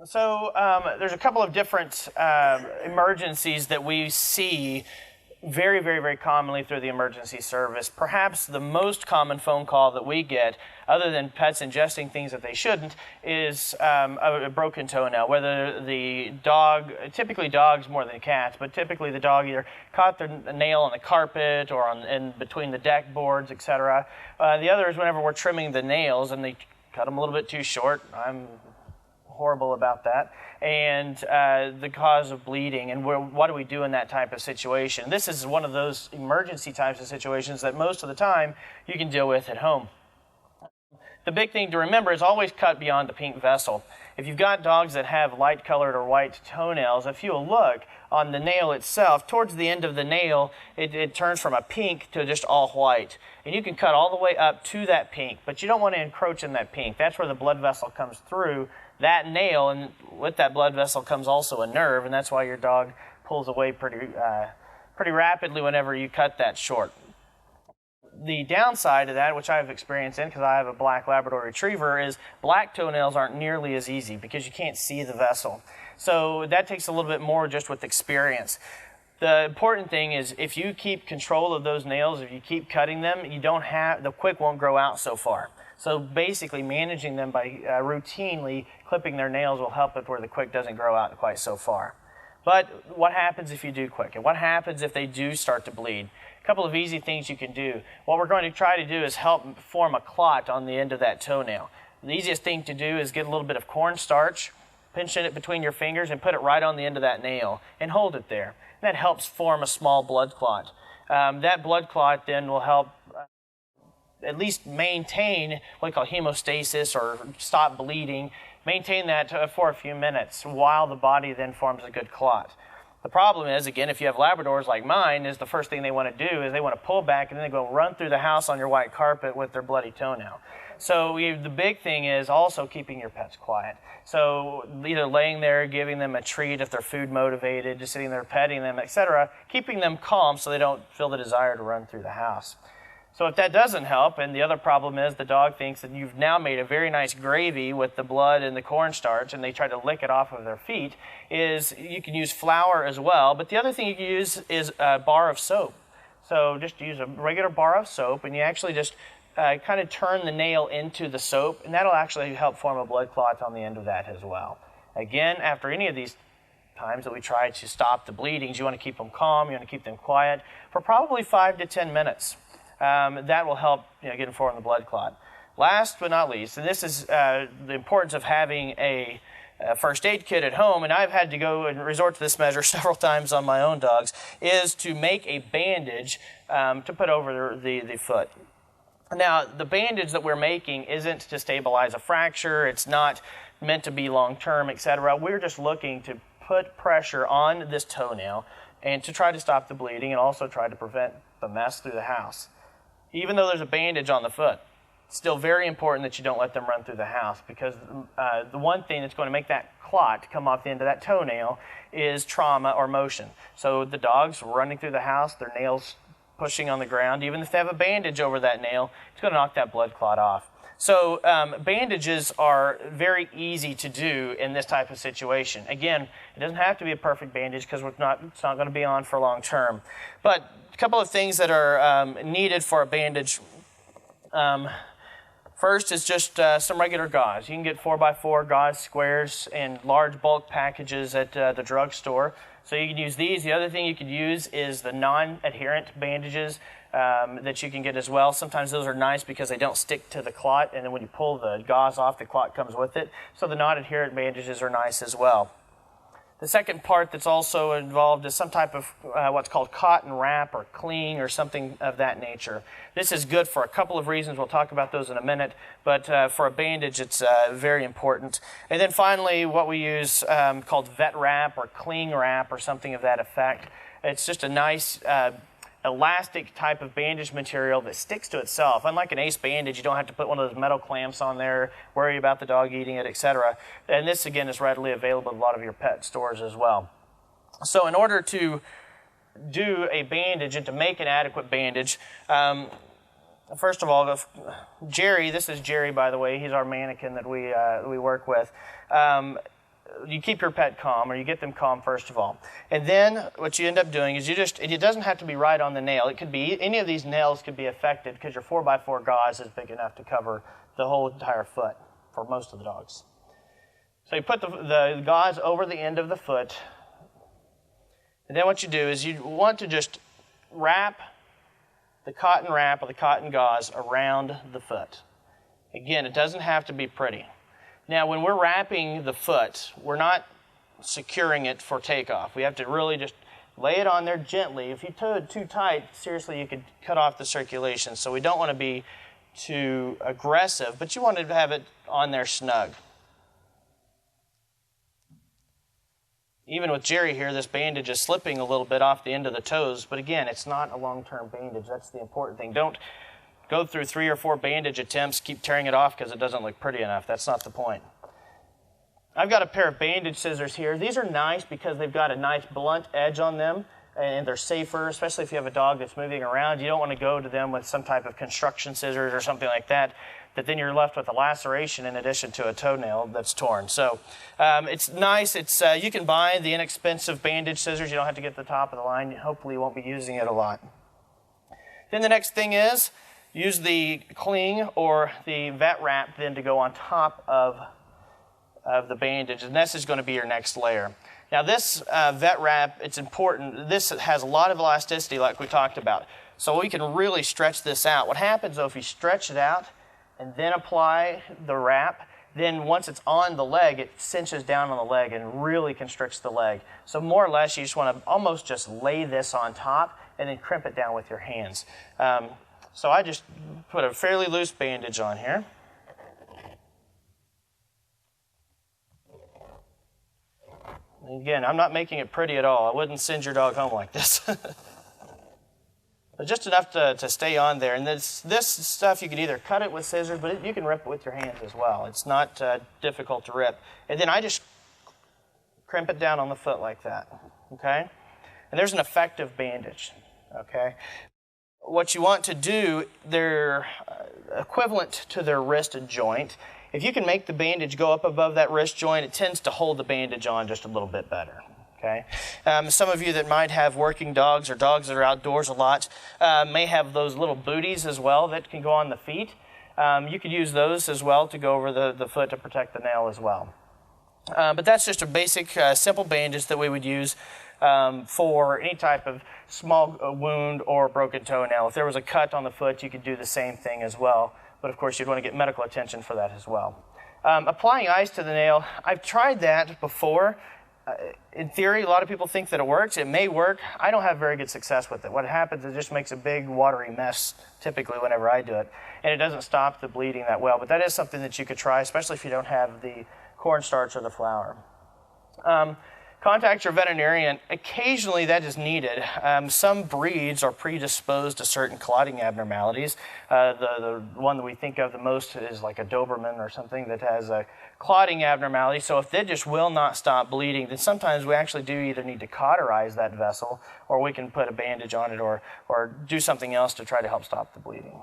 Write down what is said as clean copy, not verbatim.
So there's a couple of different emergencies that we see very, very, very commonly through the emergency service. Perhaps the most common phone call that we get, other than pets ingesting things that they shouldn't, is a broken toenail. Whether the dog, typically dogs more than cats, but typically the dog either caught the nail on the carpet or in between the deck boards, etc. The other is whenever we're trimming the nails and they cut them a little bit too short. I'm horrible about that, and the cause of bleeding, and what do we do in that type of situation? This is one of those emergency types of situations that most of the time you can deal with at home. The big thing to remember is always cut beyond the pink vessel. If you've got dogs that have light colored or white toenails, if you'll look on the nail itself, towards the end of the nail, it turns from a pink to just all white. And you can cut all the way up to that pink, but you don't want to encroach in that pink. That's where the blood vessel comes through that nail, and with that blood vessel comes also a nerve, and that's why your dog pulls away pretty rapidly whenever you cut that short. The downside of that, which I've experienced because I have a black Labrador Retriever, is black toenails aren't nearly as easy because you can't see the vessel. So that takes a little bit more just with experience. The important thing is if you keep control of those nails, if you keep cutting them, the quick won't grow out so far. So basically managing them by routinely clipping their nails will help it where the quick doesn't grow out quite so far. But what happens if you do quick? And what happens if they do start to bleed? A couple of easy things you can do. What we're going to try to do is help form a clot on the end of that toenail. The easiest thing to do is get a little bit of cornstarch, pinch it between your fingers, and put it right on the end of that nail and hold it there. That helps form a small blood clot. That blood clot then will help at least maintain what we call hemostasis, or stop bleeding, maintain that for a few minutes while the body then forms a good clot. The problem is, again, if you have Labradors like mine, is the first thing they want to do is they want to pull back and then they go run through the house on your white carpet with their bloody toenail. So the big thing is also keeping your pets quiet. So either laying there, giving them a treat if they're food motivated, just sitting there petting them, etc., keeping them calm so they don't feel the desire to run through the house. So if that doesn't help, and the other problem is the dog thinks that you've now made a very nice gravy with the blood and the cornstarch, and they try to lick it off of their feet, is you can use flour as well. But the other thing you can use is a bar of soap. So just use a regular bar of soap, and you actually just kind of turn the nail into the soap, and that'll actually help form a blood clot on the end of that as well. Again, after any of these times that we try to stop the bleedings, you want to keep them calm, you want to keep them quiet for probably 5 to 10 minutes. That will help get them form the blood clot. Last but not least, and this is the importance of having a first aid kit at home, and I've had to go and resort to this measure several times on my own dogs, is to make a bandage to put over the foot. Now, the bandage that we're making isn't to stabilize a fracture. It's not meant to be long-term, etc. We're just looking to put pressure on this toenail and to try to stop the bleeding and also try to prevent the mess through the house. Even though there's a bandage on the foot, it's still very important that you don't let them run through the house, because the one thing that's going to make that clot come off the end of that toenail is trauma or motion. So the dog's running through the house, their nails pushing on the ground, even if they have a bandage over that nail, it's going to knock that blood clot off. So bandages are very easy to do in this type of situation. Again, it doesn't have to be a perfect bandage because it's not going to be on for long term. But a couple of things that are needed for a bandage. First is just some regular gauze. You can get 4x4 gauze squares in large bulk packages at the drugstore. So you can use these. The other thing you could use is the non-adherent bandages that you can get as well. Sometimes those are nice because they don't stick to the clot, and then when you pull the gauze off, the clot comes with it. So the non-adherent bandages are nice as well. The second part that's also involved is some type of what's called cotton wrap or cling or something of that nature. This is good for a couple of reasons. We'll talk about those in a minute, but for a bandage it's very important. And then finally what we use called vet wrap or cling wrap or something of that effect. It's just a nice elastic type of bandage material that sticks to itself. Unlike an ace bandage, you don't have to put one of those metal clamps on there, worry about the dog eating it, etc. And this, again, is readily available at a lot of your pet stores as well. So in order to do a bandage and to make an adequate bandage, first of all, Jerry, this is Jerry, by the way, he's our mannequin that we work with. you keep your pet calm, or you get them calm first of all. And then what you end up doing is it doesn't have to be right on the nail. It could be, any of these nails could be affected because your 4x4 gauze is big enough to cover the whole entire foot for most of the dogs. So you put the gauze over the end of the foot, and then what you do is you want to just wrap the cotton wrap or the cotton gauze around the foot. Again, it doesn't have to be pretty. Now, when we're wrapping the foot, we're not securing it for takeoff. We have to really just lay it on there gently. If you tow it too tight, seriously, you could cut off the circulation. So we don't want to be too aggressive, but you want to have it on there snug. Even with Jerry here, this bandage is slipping a little bit off the end of the toes, but again, it's not a long-term bandage. That's the important thing. Don't go through 3 or 4 bandage attempts, keep tearing it off because it doesn't look pretty enough. That's not the point. I've got a pair of bandage scissors here. These are nice because they've got a nice blunt edge on them, and they're safer, especially if you have a dog that's moving around. You don't want to go to them with some type of construction scissors or something like that, that then you're left with a laceration in addition to a toenail that's torn. So it's nice. You can buy the inexpensive bandage scissors. You don't have to get to the top of the line. Hopefully you won't be using it a lot. Then the next thing is use the cling or the vet wrap then to go on top of the bandage, and this is going to be your next layer. Now this vet wrap, it's important. This has a lot of elasticity like we talked about. So we can really stretch this out. What happens though, if you stretch it out and then apply the wrap, then once it's on the leg, it cinches down on the leg and really constricts the leg. So more or less, you just want to almost just lay this on top and then crimp it down with your hands. So I just put a fairly loose bandage on here. And again, I'm not making it pretty at all. I wouldn't send your dog home like this. But just enough to stay on there. And this stuff, you can either cut it with scissors, but you can rip it with your hands as well. It's not difficult to rip. And then I just crimp it down on the foot like that, okay? And there's an effective bandage, okay? What you want to do, they're equivalent to their wrist joint. If you can make the bandage go up above that wrist joint, it tends to hold the bandage on just a little bit better. Okay. Some of you that might have working dogs or dogs that are outdoors a lot may have those little booties as well that can go on the feet. You could use those as well to go over the foot to protect the nail as well. But that's just a basic, simple bandage that we would use for any type of small wound or broken toenail. If there was a cut on the foot, you could do the same thing as well. But of course, you'd want to get medical attention for that as well. Applying ice to the nail, I've tried that before. In theory, a lot of people think that it works. It may work. I don't have very good success with it. What happens is it just makes a big watery mess typically whenever I do it. And it doesn't stop the bleeding that well. But that is something that you could try, especially if you don't have the cornstarch or the flour. Contact your veterinarian. Occasionally that is needed. Some breeds are predisposed to certain clotting abnormalities. The one that we think of the most is like a Doberman or something that has a clotting abnormality. So if they just will not stop bleeding, then sometimes we actually do either need to cauterize that vessel, or we can put a bandage on it or do something else to try to help stop the bleeding.